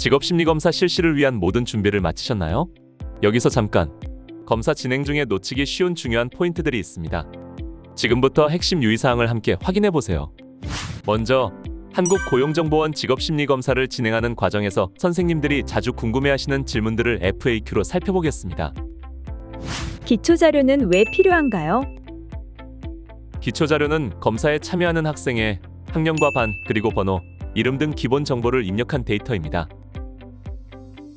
직업심리검사 실시를 위한 모든 준비를 마치셨나요? 여기서 잠깐! 검사 진행 중에 놓치기 쉬운 중요한 포인트들이 있습니다. 지금부터 핵심 유의사항을 함께 확인해보세요. 먼저 한국고용정보원 직업심리검사를 진행하는 과정에서 선생님들이 자주 궁금해하시는 질문들을 FAQ로 살펴보겠습니다. 기초자료는 왜 필요한가요? 기초자료는 검사에 참여하는 학생의 학년과 반, 그리고 번호, 이름 등 기본 정보를 입력한 데이터입니다.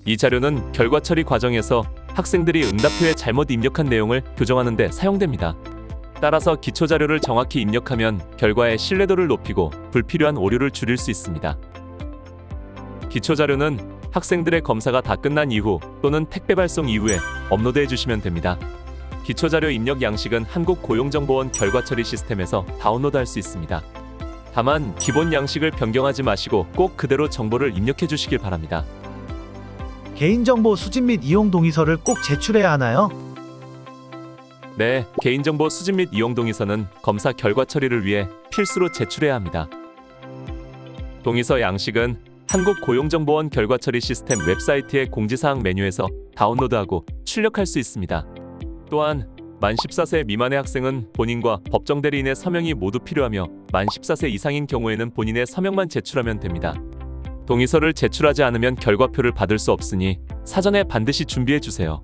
이 자료는 결과 처리 과정에서 학생들이 응답표에 잘못 입력한 내용을 교정하는 데 사용됩니다. 따라서 기초자료를 정확히 입력하면 결과의 신뢰도를 높이고 불필요한 오류를 줄일 수 있습니다. 기초자료는 학생들의 검사가 다 끝난 이후 또는 택배 발송 이후에 업로드해 주시면 됩니다. 기초자료 입력 양식은 한국고용정보원 결과처리 시스템에서 다운로드할 수 있습니다. 다만 기본 양식을 변경하지 마시고 꼭 그대로 정보를 입력해 주시길 바랍니다. 개인정보 수집 및 이용 동의서를 꼭 제출해야 하나요? 네, 개인정보 수집 및 이용 동의서는 검사 결과 처리를 위해 필수로 제출해야 합니다. 동의서 양식은 한국고용정보원 결과처리 시스템 웹사이트의 공지사항 메뉴에서 다운로드하고 출력할 수 있습니다. 또한 만 14세 미만의 학생은 본인과 법정대리인의 서명이 모두 필요하며 만 14세 이상인 경우에는 본인의 서명만 제출하면 됩니다. 동의서를 제출하지 않으면 결과표를 받을 수 없으니 사전에 반드시 준비해 주세요.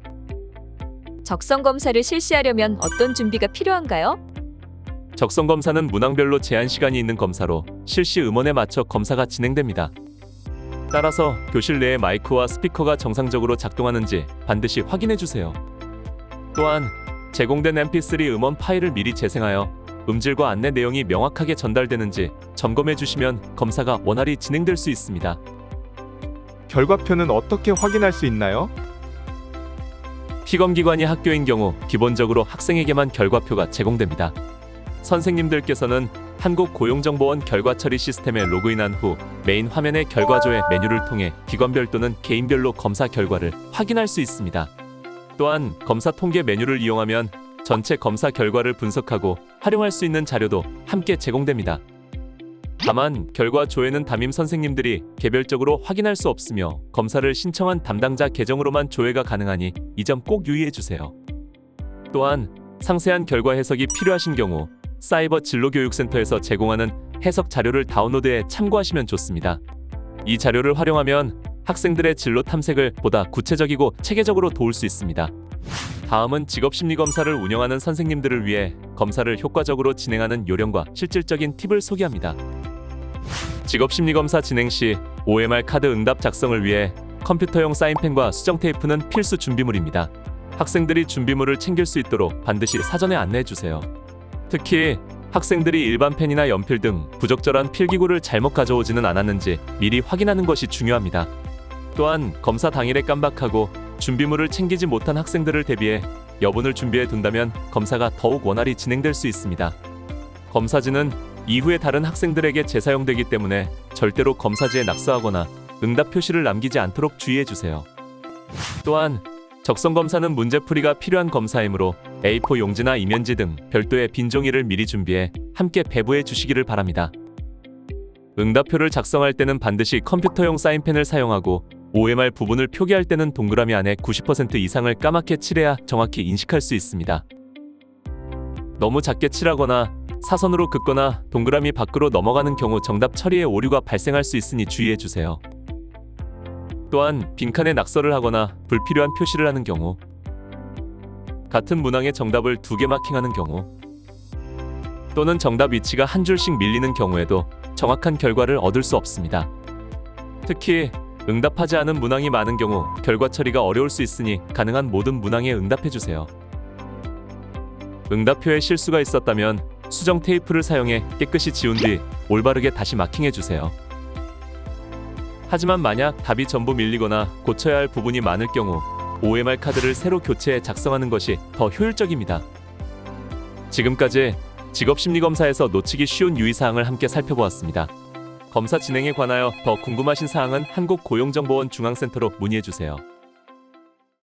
적성검사를 실시하려면 어떤 준비가 필요한가요? 적성검사는 문항별로 제한 시간이 있는 검사로 실시 음원에 맞춰 검사가 진행됩니다. 따라서 교실 내에 마이크와 스피커가 정상적으로 작동하는지 반드시 확인해 주세요. 또한 제공된 mp3 음원 파일을 미리 재생하여 음질과 안내 내용이 명확하게 전달되는지 점검해 주시면 검사가 원활히 진행될 수 있습니다. 결과표는 어떻게 확인할 수 있나요? 피검기관이 학교인 경우 기본적으로 학생에게만 결과표가 제공됩니다. 선생님들께서는 한국고용정보원 결과처리 시스템에 로그인한 후 메인 화면의 결과조회 메뉴를 통해 기관별 또는 개인별로 검사 결과를 확인할 수 있습니다. 또한 검사 통계 메뉴를 이용하면 전체 검사 결과를 분석하고 활용할 수 있는 자료도 함께 제공됩니다. 다만 결과 조회는 담임 선생님들이 개별적으로 확인할 수 없으며 검사를 신청한 담당자 계정으로만 조회가 가능하니 이 점 꼭 유의해 주세요. 또한 상세한 결과 해석이 필요하신 경우 사이버 진로교육센터에서 제공하는 해석 자료를 다운로드해 참고하시면 좋습니다. 이 자료를 활용하면 학생들의 진로 탐색을 보다 구체적이고 체계적으로 도울 수 있습니다. 다음은 직업심리검사를 운영하는 선생님들을 위해 검사를 효과적으로 진행하는 요령과 실질적인 팁을 소개합니다. 직업심리검사 진행 시 OMR 카드 응답 작성을 위해 컴퓨터용 사인펜과 수정 테이프는 필수 준비물입니다. 학생들이 준비물을 챙길 수 있도록 반드시 사전에 안내해 주세요. 특히 학생들이 일반 펜이나 연필 등 부적절한 필기구를 잘못 가져오지는 않았는지 미리 확인하는 것이 중요합니다. 또한 검사 당일에 깜박하고 준비물을 챙기지 못한 학생들을 대비해 여분을 준비해 둔다면 검사가 더욱 원활히 진행될 수 있습니다. 검사지는 이후에 다른 학생들에게 재사용되기 때문에 절대로 검사지에 낙서하거나 응답 표시를 남기지 않도록 주의해 주세요. 또한 적성검사는 문제풀이가 필요한 검사이므로 A4 용지나 이면지 등 별도의 빈 종이를 미리 준비해 함께 배부해 주시기를 바랍니다. 응답표를 작성할 때는 반드시 컴퓨터용 사인펜을 사용하고 OMR 부분을 표기할 때는 동그라미 안에 90% 이상을 까맣게 칠해야 정확히 인식할 수 있습니다. 너무 작게 칠하거나 사선으로 긋거나 동그라미 밖으로 넘어가는 경우 정답 처리에 오류가 발생할 수 있으니 주의해 주세요. 또한 빈칸에 낙서를 하거나 불필요한 표시를 하는 경우, 같은 문항의 정답을 2개 마킹하는 경우, 또는 정답 위치가 한 줄씩 밀리는 경우에도 정확한 결과를 얻을 수 없습니다. 특히 응답하지 않은 문항이 많은 경우 결과 처리가 어려울 수 있으니 가능한 모든 문항에 응답해 주세요. 응답표에 실수가 있었다면 수정 테이프를 사용해 깨끗이 지운 뒤 올바르게 다시 마킹해 주세요. 하지만 만약 답이 전부 밀리거나 고쳐야 할 부분이 많을 경우 OMR 카드를 새로 교체해 작성하는 것이 더 효율적입니다. 지금까지 직업심리검사에서 놓치기 쉬운 유의사항을 함께 살펴보았습니다. 검사 진행에 관하여 더 궁금하신 사항은 한국고용정보원 중앙센터로 문의해 주세요.